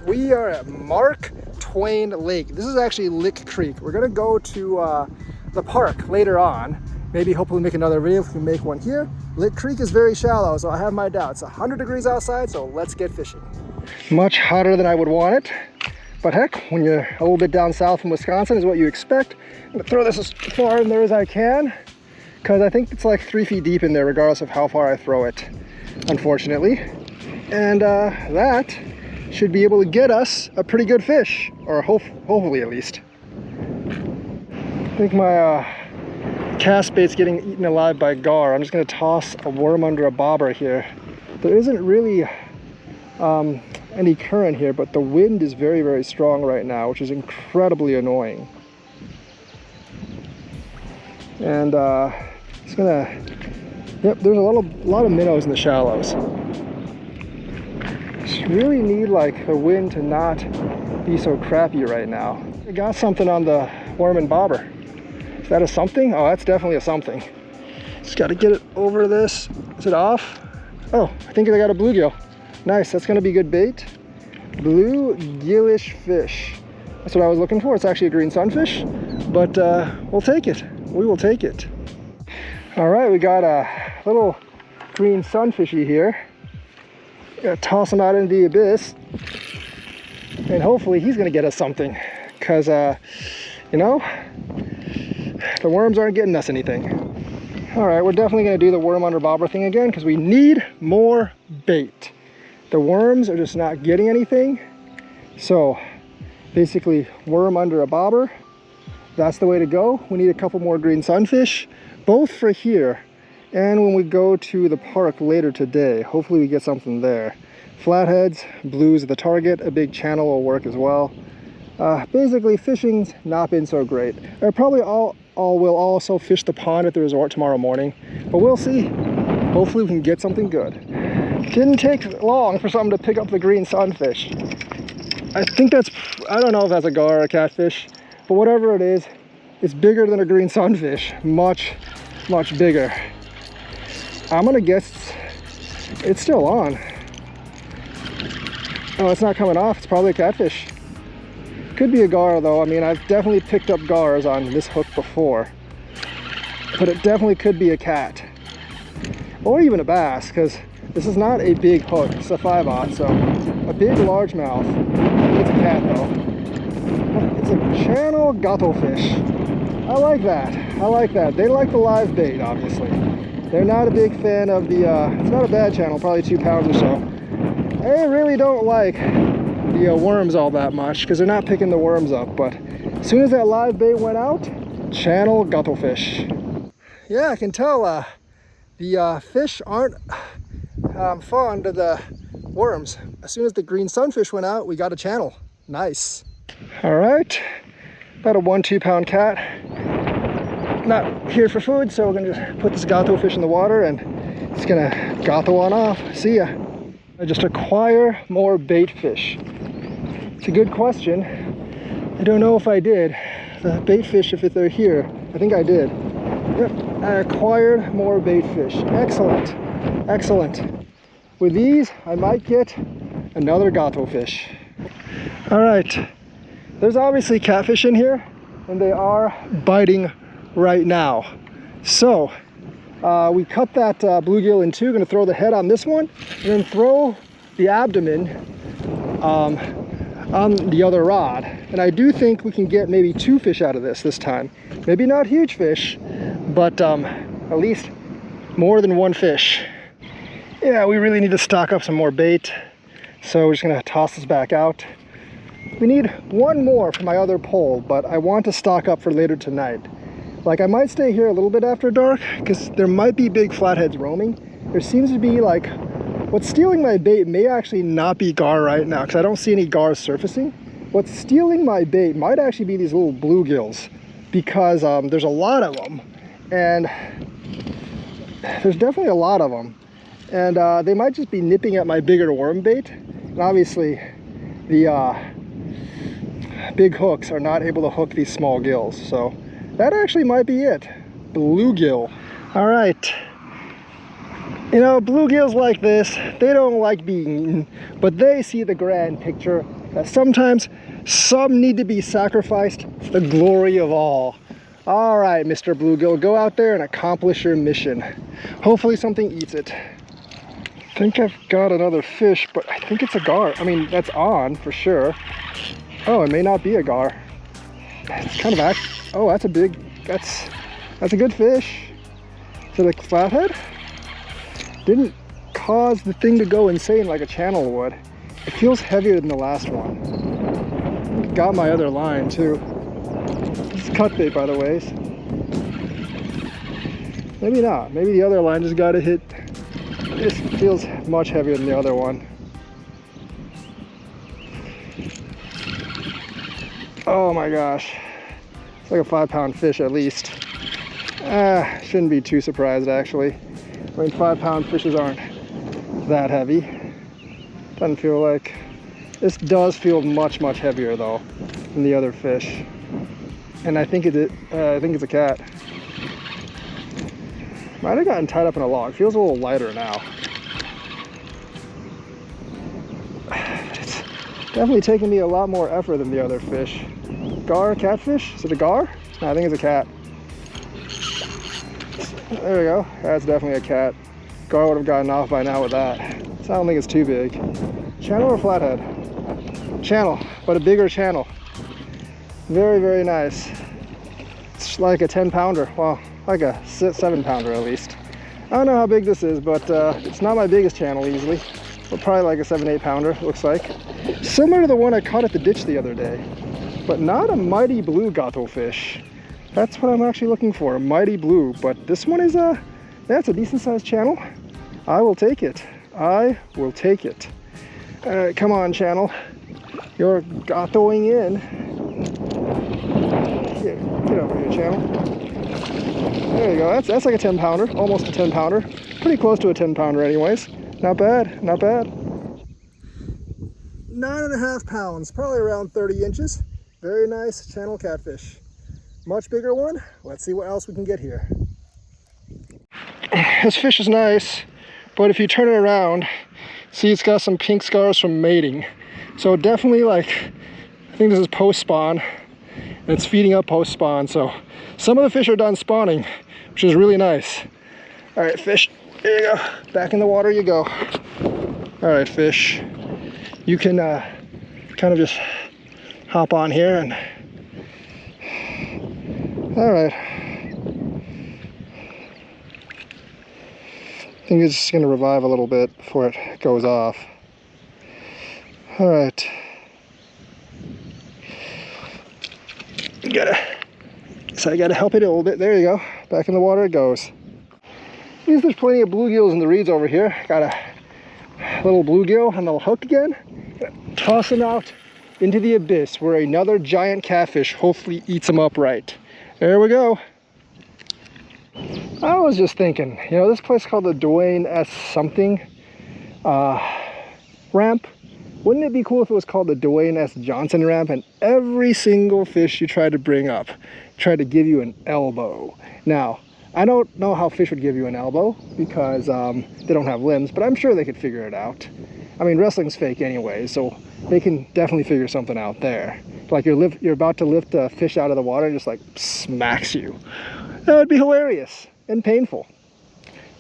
We are at Mark Twain Lake. This is actually Lick Creek. We're gonna go to the park later on. Maybe hopefully make another video if we can make one here. Lick Creek is very shallow, so I have my doubts. 100 degrees outside, so let's get fishing. Much hotter than I would want it. But heck, when you're a little bit down south from Wisconsin is what you expect. I'm gonna throw this as far in there as I can, because I think it's like 3 feet deep in there regardless of how far I throw it, unfortunately. And that should be able to get us a pretty good fish, or hopefully at least. I think my cast bait's getting eaten alive by gar. I'm just gonna toss a worm under a bobber here. There isn't really any current here, but the wind is very, very strong right now, which is incredibly annoying. And it's gonna, yep, there's a lot of minnows in the shallows. Just really need like the wind to not be so crappy right now. I got something on the worm and bobber. Is that a something? Oh, that's definitely a something. Just got to get it over this. Is it off? Oh, I think I got a bluegill. Nice, that's gonna be good bait. Bluegillish fish. That's what I was looking for. It's actually a green sunfish, but we'll take it. We will take it. All right, we got a little green sunfishy here. Gotta toss him out into the abyss, and hopefully he's gonna get us something, because you know, the worms aren't getting us anything. All right, we're definitely gonna do the worm under bobber thing again, because we need more bait. The worms are just not getting anything. So basically worm under a bobber, that's the way to go. We need a couple more green sunfish, both for here and when we go to the park later today. Hopefully we get something there. Flatheads, blues the target, a big channel will work as well. Basically fishing's not been so great. I probably will also fish the pond at the resort tomorrow morning, but we'll see. Hopefully we can get something good. Didn't take long for something to pick up the green sunfish. I think that's, I don't know if that's a gar or a catfish, but whatever it is, it's bigger than a green sunfish. Much, much bigger. I'm gonna guess it's still on. Oh, it's not coming off. It's probably a catfish. Could be a gar though. I mean, I've definitely picked up gars on this hook before, but it definitely could be a cat. Or even a bass, because this is not a big hook. It's a 5/0, so a big largemouth. It's a cat though. It's a channel guttofish. I like that. I like that. They like the live bait, obviously. They're not a big fan of the, it's not a bad channel, probably 2 pounds or so. They really don't like the worms all that much, because they're not picking the worms up. But as soon as that live bait went out, channel guttofish. Yeah, I can tell the fish aren't fond of the worms. As soon as the green sunfish went out, we got a channel. Nice. All right, about a 1-2 pound cat. Not here for food, so we're gonna just put this gato fish in the water and it's gonna gato on off. See ya. I just acquire more bait fish. It's a good question. I don't know if I did. The bait fish, if they're here, I think I did. Yep, I acquired more bait fish. Excellent, excellent. With these, I might get another gato fish. All right, there's obviously catfish in here, and they are biting right now. So, we cut that bluegill in two. Gonna throw the head on this one, and then throw the abdomen on the other rod. And I do think we can get maybe 2 fish out of this time. Maybe not huge fish, but at least more than 1 fish. Yeah, we really need to stock up some more bait, so we're just gonna toss this back out. We need 1 more for my other pole, but I want to stock up for later tonight. Like, I might stay here a little bit after dark, because there might be big flatheads roaming. There seems to be like, what's stealing my bait may actually not be gar right now, because I don't see any gars surfacing. What's stealing my bait might actually be these little bluegills, because there's a lot of them, and there's definitely a lot of them. And they might just be nipping at my bigger worm bait. And obviously, the big hooks are not able to hook these small gills. So that actually might be it. Bluegill. All right. You know, bluegills like this, they don't like being eaten, but they see the grand picture that sometimes some need to be sacrificed for the glory of all. All right, Mr. Bluegill, go out there and accomplish your mission. Hopefully something eats it. I think I've got another fish, but I think it's a gar. I mean, that's on for sure. Oh, it may not be a gar. It's kind of oh, that's a big, that's a good fish. Is it a flathead? Didn't cause the thing to go insane like a channel would. It feels heavier than the last one. Got my other line too. It's cut bait, by the way. Maybe not. Maybe the other line just got a hit. This feels much heavier than the other one. Oh my gosh. It's like a 5-pound fish at least. Shouldn't be too surprised actually. I mean, 5-pound fishes aren't that heavy. Doesn't feel like. This does feel much heavier though than the other fish. And I think it's a cat. Might have gotten tied up in a log. Feels a little lighter now. It's definitely taking me a lot more effort than the other fish. Gar, catfish? Is it a gar? No, I think it's a cat. There we go. That's definitely a cat. Gar would have gotten off by now with that. So I don't think it's too big. Channel or flathead? Channel, but a bigger channel. Very nice. It's like a 10-pounder. Well, like a 7-pounder at least. I don't know how big this is, but it's not my biggest channel easily. But probably like a 7-8-pounder, looks like. Similar to the one I caught at the ditch the other day. But not a mighty blue gato fish. That's what I'm actually looking for, a mighty blue. But this one is that's a decent sized channel. I will take it. I will take it. All right, come on, channel. You're gatoing in. Get over here, channel. There you go. That's like a 10-pounder, almost a 10-pounder. Pretty close to a 10-pounder anyways. Not bad, not bad. 9.5 pounds, probably around 30 inches. Very nice channel catfish. Much bigger one. Let's see what else we can get here. This fish is nice, but if you turn it around, see it's got some pink scars from mating. So definitely, like, I think this is post-spawn, and it's feeding up post-spawn. So some of the fish are done spawning, which is really nice. All right, fish, there you go. Back in the water you go. All right, fish, you can kind of just hop on here and, all right. I think it's just going to revive a little bit before it goes off. All right. So I gotta help it a little bit. There you go. Back in the water it goes. There's plenty of bluegills in the reeds over here. Got a little bluegill on the hook again. Toss him out into the abyss where another giant catfish hopefully eats him up right. There we go. I was just thinking, you know, this place called the Dwayne S. something ramp. Wouldn't it be cool if it was called the Dwayne S. Johnson ramp and every single fish you try to bring up tried to give you an elbow? Now, I don't know how fish would give you an elbow because they don't have limbs, but I'm sure they could figure it out. I mean, wrestling's fake anyway, so they can definitely figure something out there. Like you're about to lift a fish out of the water and just like smacks you. That would be hilarious and painful.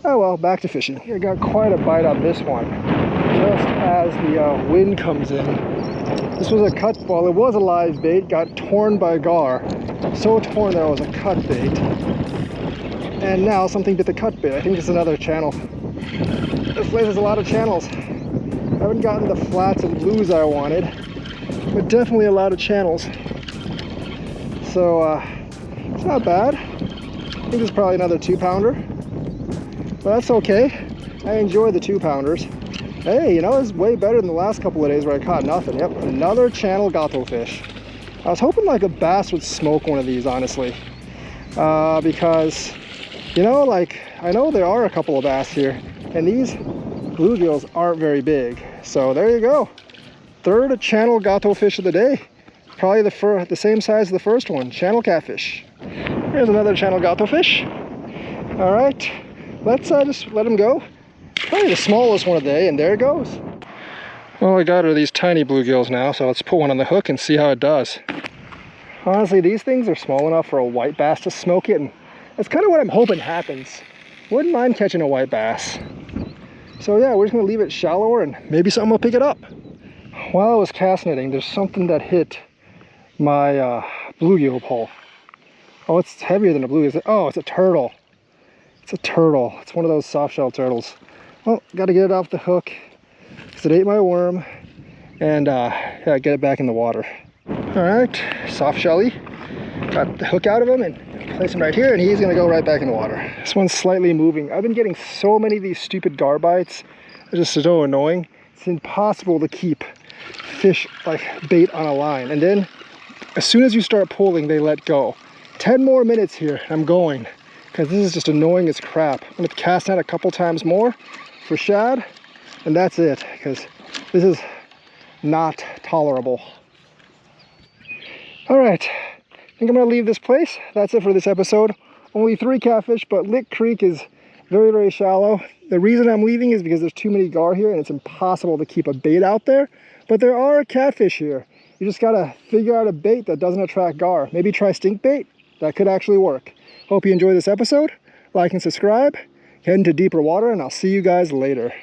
Oh well, back to fishing. I got quite a bite on this one. Just as the wind comes in. This was a cut, well, it was a live bait, got torn by gar. So torn that it was a cut bait. And now something bit the cut bait. I think it's another channel. This place has a lot of channels. I haven't gotten the flats and blues I wanted, but definitely a lot of channels. So it's not bad. I think it's probably another 2-pounder, but that's okay. I enjoy the 2-pounders. Hey, you know, it's way better than the last couple of days where I caught nothing. Yep, another channel gato fish. I was hoping like a bass would smoke one of these, honestly, because, you know, like, I know there are a couple of bass here, and these bluegills aren't very big. So there you go. Third channel gato fish of the day. Probably the same size as the first one, channel catfish. Here's another channel gato fish. All right, let's just let him go. Probably the smallest one of the day, and there it goes. All I got are these tiny bluegills now, so let's put one on the hook and see how it does. Honestly, these things are small enough for a white bass to smoke it, and that's kind of what I'm hoping happens. Wouldn't mind catching a white bass. So yeah, we're just gonna leave it shallower and maybe something will pick it up. While I was cast netting, there's something that hit my bluegill pole. Oh, it's heavier than a bluegill. Oh, it's a turtle. It's a turtle. It's one of those soft shell turtles. Well, gotta get it off the hook because it ate my worm, and yeah, get it back in the water. All right, soft shelly. Got the hook out of him and place him right here, and he's gonna go right back in the water. This one's slightly moving. I've been getting so many of these stupid gar bites. They're just so annoying. It's impossible to keep fish like bait on a line, and then as soon as you start pulling, they let go. 10 more minutes here, I'm going, because this is just annoying as crap. I'm gonna cast out a couple times more for shad, and that's it, because this is not tolerable. All right, I think I'm gonna leave this place. That's it for this episode. Only 3 catfish, but Lick Creek is very, very shallow. The reason I'm leaving is because there's too many gar here and it's impossible to keep a bait out there, but there are catfish here. You just gotta figure out a bait that doesn't attract gar. Maybe try stink bait. That could actually work. Hope you enjoyed this episode. Like and subscribe. Head into deeper water, and I'll see you guys later.